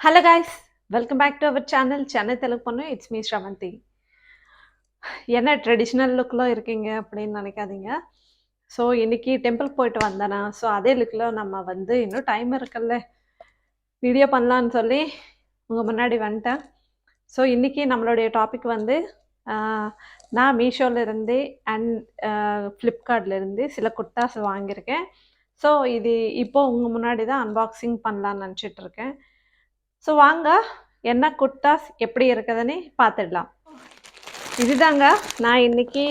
Hello guys, welcome back to our channel. Chennai Telugu Ponnu. It's me Shravanti. என்ன traditional லுக்கில் இருக்கீங்க அப்படின்னு நினைக்காதீங்க. ஸோ இன்னைக்கு டெம்பிள் போயிட்டு வந்தேனா, ஸோ அதே லுக்கில் நம்ம வந்து இன்னும் டைம் இருக்குல்ல வீடியோ பண்ணலான்னு சொல்லி உங்கள் முன்னாடி வந்துட்டேன். ஸோ இன்னைக்கு நம்மளுடைய டாபிக் வந்து நான் மீஷோலேருந்து அண்ட் ஃப்ளிப்கார்ட்லேருந்து சில குர்தாஸ் வாங்கியிருக்கேன். ஸோ இது இப்போது உங்கள் முன்னாடி தான் அன்பாக்சிங் பண்ணலான்னு நினச்சிட்ருக்கேன். ஸோ வாங்க என்ன குர்தாஸ் எப்படி இருக்குதுன்னு பார்த்துடலாம். இதுதாங்க நான் இன்னைக்கு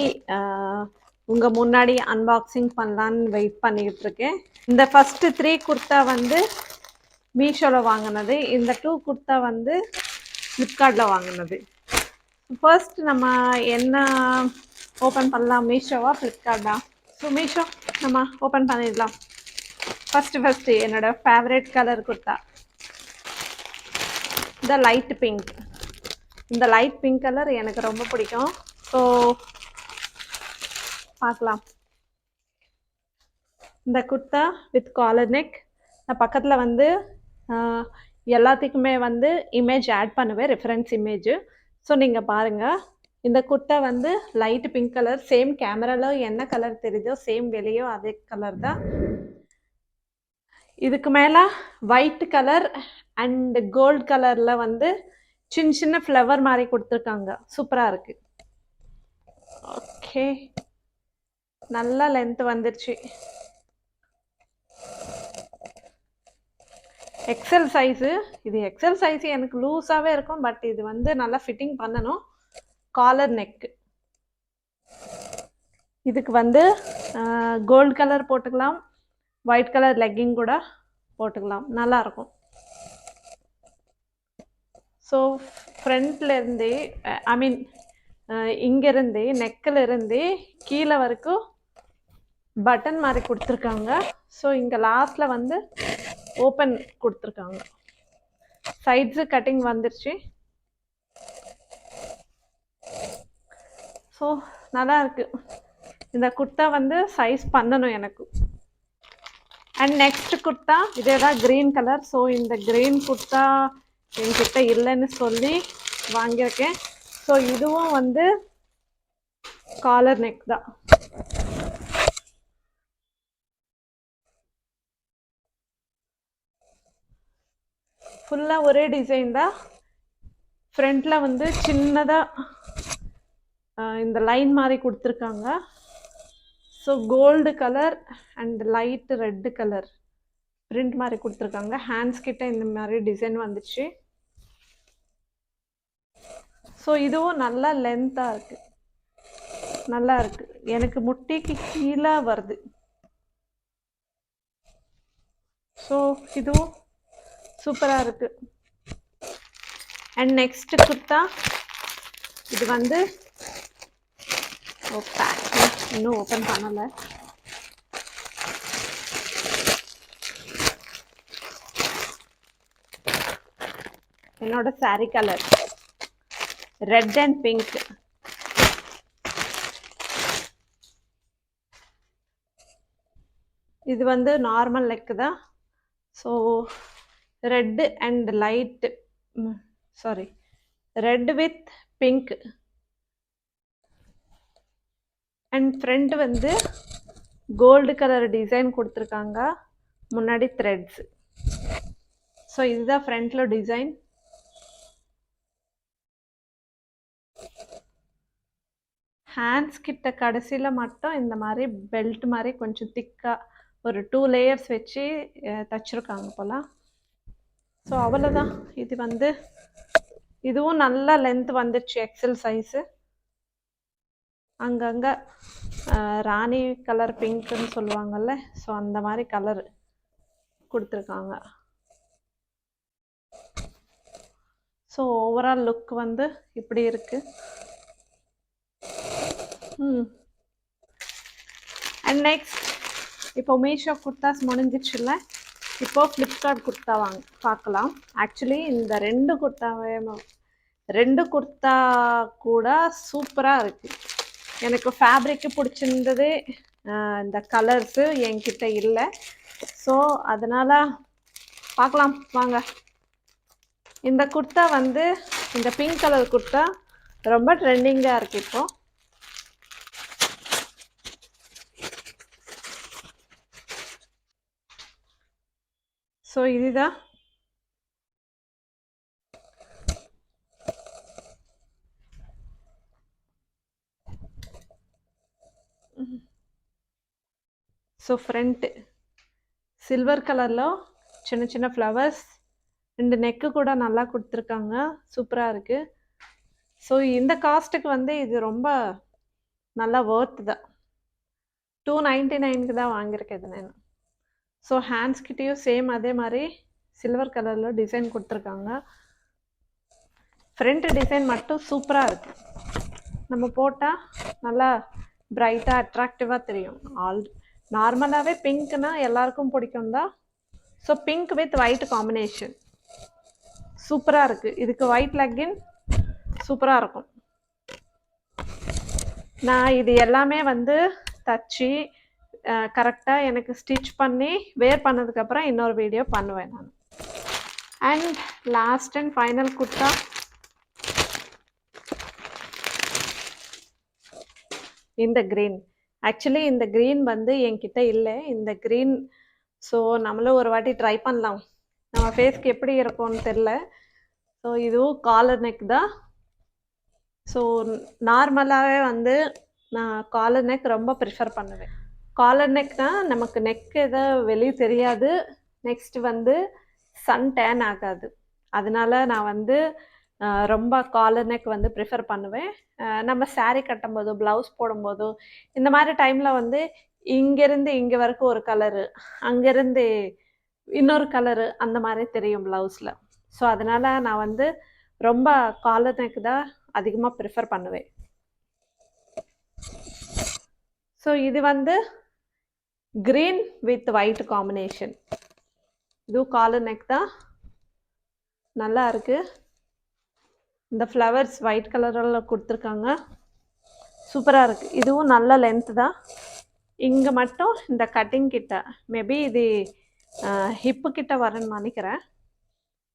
உங்கள் முன்னாடி அன்பாக்சிங் பண்ணலான்னு வெயிட் பண்ணிக்கிட்டு இருக்கேன். இந்த ஃபஸ்ட்டு 3 குர்த்தா வந்து மீஷோவில் வாங்கினது, இந்த 2 குர்த்தா வந்து ஃப்ளிப்கார்ட்டில் வாங்கினது. ஃபர்ஸ்ட் நம்ம என்ன ஓப்பன் பண்ணலாம், மீஷோவா ஃப்ளிப்கார்ட்டா? ஸோ மீஷோ நம்ம ஓப்பன் பண்ணிடலாம். ஃபஸ்ட்டு என்னோடய ஃபேவரட் கலர் குர்த்தா, இந்த லைட் பிங்க். இந்த லைட் பிங்க் கலர் எனக்கு ரொம்ப பிடிக்கும். ஸோ பார்க்கலாம். இந்த குர்த்தா வித் காலர் நெக். நான் பக்கத்தில் வந்து எல்லாத்துக்குமே வந்து இமேஜ் ஆட் பண்ணுவேன், ரெஃபரன்ஸ் இமேஜு. ஸோ நீங்கள் பாருங்கள், இந்த குர்த்தா வந்து லைட் பிங்க் கலர். சேம் கேமராவில் என்ன கலர் தெரியுதோ சேம் வெளியோ அதே கலர் தான். இதுக்கு மேலே ஒயிட் கலர் அண்ட் கோல்டு கலரில் வந்து சின்ன சின்ன ஃப்ளவர் மாதிரி கொடுத்துருக்காங்க. சூப்பராக இருக்குது. ஓகே, நல்லா லென்த் வந்துருச்சு. XL size. இது எக்ஸல் சைஸு எனக்கு லூஸாகவே இருக்கும், பட் இது வந்து நல்லா ஃபிட்டிங் பண்ணணும். Collar neck. இதுக்கு வந்து கோல்டு கலர் போட்டுக்கலாம், ஒயிட் கலர் லெக்கிங் கூட போட்டுக்கலாம், நல்லாயிருக்கும். ஸோ ஃப்ரண்ட்லேருந்து ஐ மீன் இங்கேருந்து நெக்கிலிருந்து கீழே வரைக்கும் பட்டன் மாதிரி கொடுத்துருக்காங்க. ஸோ இங்கே லாஸ்ட்டில் வந்து ஓப்பன் கொடுத்துருக்காங்க. சைட்ஸு கட்டிங் வந்துருச்சு. ஸோ நல்லா இருக்குது. இந்த குர்த்தா வந்து சைஸ் பண்ணணும் எனக்கு. அண்ட் நெக்ஸ்ட் குர்த்தா இதே தான், க்ரீன் கலர். ஸோ இந்த க்ரீன் குர்த்தா என்கிட்ட இல்லைன்னு சொல்லி வாங்கியிருக்கேன். ஸோ இதுவும் வந்து காலர் நெக் தான். ஃபுல்லாக ஒரே டிசைன் தான். ஃப்ரண்ட்டில் வந்து சின்னதாக இந்த லைன் மாதிரி கொடுத்துருக்காங்க. So gold colour and light red colour print மாதிரி கொடுத்துருக்காங்க. ஹேண்ட்ஸ் கிட்ட இந்த மாதிரி டிசைன் வந்துச்சு. ஸோ இதுவும் நல்லா லென்த்தாக இருக்குது, நல்லா இருக்குது. எனக்கு முட்டிக்கு கீழே வருது. ஸோ இதுவும் சூப்பராக இருக்குது. அண்ட் நெக்ஸ்ட் குர்த்தா இது வந்து இன்னும் ஓப்பன் பண்ணலை. என்னோட sorry colour red and pink. இது வந்து நார்மல் நெக் தான். So red and light red with pink. And front வந்து கோல்டு கலர் டிசைன் கொடுத்துருக்காங்க, முன்னாடி த்ரெட்ஸ். ஸோ இதுதான் ஃப்ரண்ட்டில் டிசைன். ஹேண்ட்ஸ் கிட்ட கடைசியில் மட்டும் இந்த மாதிரி பெல்ட் மாதிரி கொஞ்சம் திக்காக ஒரு 2 லேயர்ஸ் வச்சு தைச்சிருக்காங்க போல். ஸோ அவ்வளோதான். இது வந்து இதுவும் நல்லா லென்த் வந்துடுச்சு, எக்ஸல் சைஸு. அங்கங்கே ராணி கலர் பிங்க்குன்னு சொல்லுவாங்கள்ல, ஸோ அந்த மாதிரி கலர் கொடுத்துருக்காங்க. ஸோ ஓவரால் லுக் வந்து இப்படி இருக்குது. அண்ட் நெக்ஸ்ட் இப்போ மீஷோ குர்த்தாஸ் முடிஞ்சிச்சுல்ல, இப்போது ஃப்ளிப்கார்ட் குர்த்தா பார்க்கலாம். ஆக்சுவலி இந்த ரெண்டு குர்த்தா கூட சூப்பராக இருக்குது. எனக்கு ஃபேப்ரிக்கு பிடிச்சிருந்தது, இந்த கலர்ஸு என்கிட்ட இல்லை. ஸோ அதனால் பார்க்கலாம் வாங்க. இந்த குர்தா வந்து இந்த பிங்க் கலர் குர்தா ரொம்ப ட்ரெண்டிங்காக இருக்குது இப்போ. ஸோ இதுதான் ஸோ ஃப்ரண்ட்டு சில்வர் கலரில் சின்ன சின்ன ஃப்ளவர்ஸ், 2 நெக்கு கூட நல்லா கொடுத்துருக்காங்க, சூப்பராக இருக்குது. ஸோ இந்த காஸ்ட்டுக்கு வந்து இது ரொம்ப நல்லா ஒர்த்து தான். 299க்கு தான் வாங்கியிருக்கேன் இது நான். ஸோ ஹேண்ட்ஸ்கிட்டேயும் சேம் அதே மாதிரி சில்வர் கலரில் டிசைன் கொடுத்துருக்காங்க. ஃப்ரண்ட் டிசைன் மட்டும் சூப்பராக இருக்குது. நம்ம போட்டால் நல்லா பிரைட்டாக அட்ராக்டிவாக தெரியும். நார்மலாகவே பிங்க்னா எல்லாருக்கும் பிடிக்கும் தான். So pink with white combination சூப்பராக இருக்குது. இதுக்கு ஒயிட் லெக்கின் சூப்பராக இருக்கும். நான் இது எல்லாமே வந்து தச்சு கரெக்டாக எனக்கு ஸ்டிச் பண்ணி வேர் பண்ணதுக்கப்புறம் இன்னொரு வீடியோ பண்ணுவேன் நான். And last and final kurta. இந்த க்ரீன், ஆக்சுவலி இந்த க்ரீன் வந்து என்கிட்ட இல்லை இந்த க்ரீன். ஸோ நம்மளும் ஒரு வாட்டி ட்ரை பண்ணலாம், நம்ம ஃபேஸ்க்கு எப்படி இருக்கும்னு தெரில. ஸோ இதுவும் காலர் நெக் தான். ஸோ நார்மலாகவே வந்து நான் காலர் நெக் ரொம்ப ப்ரிஃபர் பண்ணுவேன். காலர் நெக்னால் நமக்கு நெக் எதோ வெளியே தெரியாது, நெக்ஸ்ட் வந்து சன் டேன் ஆகாது. அதனால நான் வந்து ரொம்ப காலர் நெக் வந்து ப்ரிஃபர் பண்ணுவேன். நம்ம saree கட்டும்போதோ ப்ளவுஸ் போடும்போதோ இந்த மாதிரி டைமில் வந்து இங்கேருந்து இங்கே வரைக்கும் ஒரு கலரு, அங்கேருந்து இன்னொரு கலரு அந்த மாதிரி தெரியும் ப்ளவுஸில். ஸோ அதனால் நான் வந்து ரொம்ப காலர் நெக் தான் அதிகமாக ப்ரிஃபர் பண்ணுவேன். ஸோ இது வந்து க்ரீன் வித் ஒயிட் காம்பினேஷன். இதுவும் காலர் நெக் தான், நல்லா இருக்குது. இந்த ஃப்ளவர்ஸ் ஒயிட் கலரில் கொடுத்துருக்காங்க, சூப்பராக இருக்குது. இதுவும் நல்ல லென்த்து தான். இங்கே மட்டும் இந்த கட்டிங் கிட்ட மேபி இது ஹிப்பு கிட்ட வரேன்னு நினைக்கிறேன்.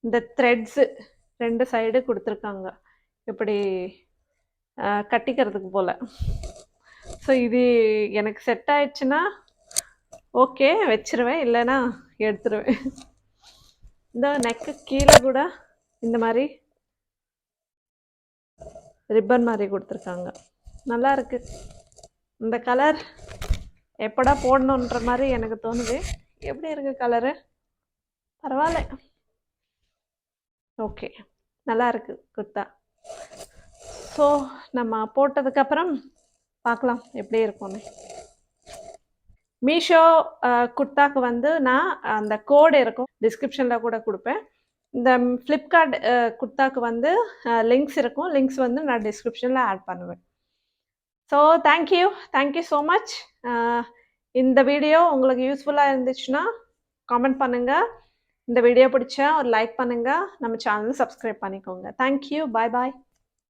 இந்த த்ரெட்ஸு 2 சைடு கொடுத்துருக்காங்க இப்படி கட்டிக்கிறதுக்கு போல். ஸோ இது எனக்கு செட் ஆயிடுச்சுன்னா ஓகே வச்சிருவேன், இல்லைன்னா எடுத்துருவேன். இந்த நெக்கு கீழே கூட இந்த மாதிரி ரிப்பன் மாதிரி கொடுத்துருக்காங்க, நல்லா இருக்குது. இந்த கலர் எப்படா போடணுன்ற மாதிரி எனக்கு தோணுது. எப்படி இருக்குது கலரு? பரவாயில்ல, ஓகே, நல்லா இருக்குது குர்தா. ஸோ நம்ம போட்டதுக்கப்புறம் பார்க்கலாம் எப்படி இருக்கும்னு. மீஷோ குர்தாக்கு வந்து நான் அந்த கோடு இருக்கும், டிஸ்கிரிப்ஷனில் கூட கொடுப்பேன். இந்த ஃப்ளிப்கார்ட் குர்தாக்கு வந்து லிங்க்ஸ் இருக்கும், லிங்க்ஸ் வந்து நான் டிஸ்கிரிப்ஷனில் ஆட் பண்ணுவேன். So thank you so much. இந்த வீடியோ உங்களுக்கு யூஸ்ஃபுல்லாக இருந்துச்சுன்னா கமெண்ட் பண்ணுங்கள். இந்த வீடியோ பிடிச்சா ஒரு லைக் பண்ணுங்கள், நம்ம சேனலை சப்ஸ்கிரைப் பண்ணிக்கோங்க. தேங்க்யூ, பாய் பாய்.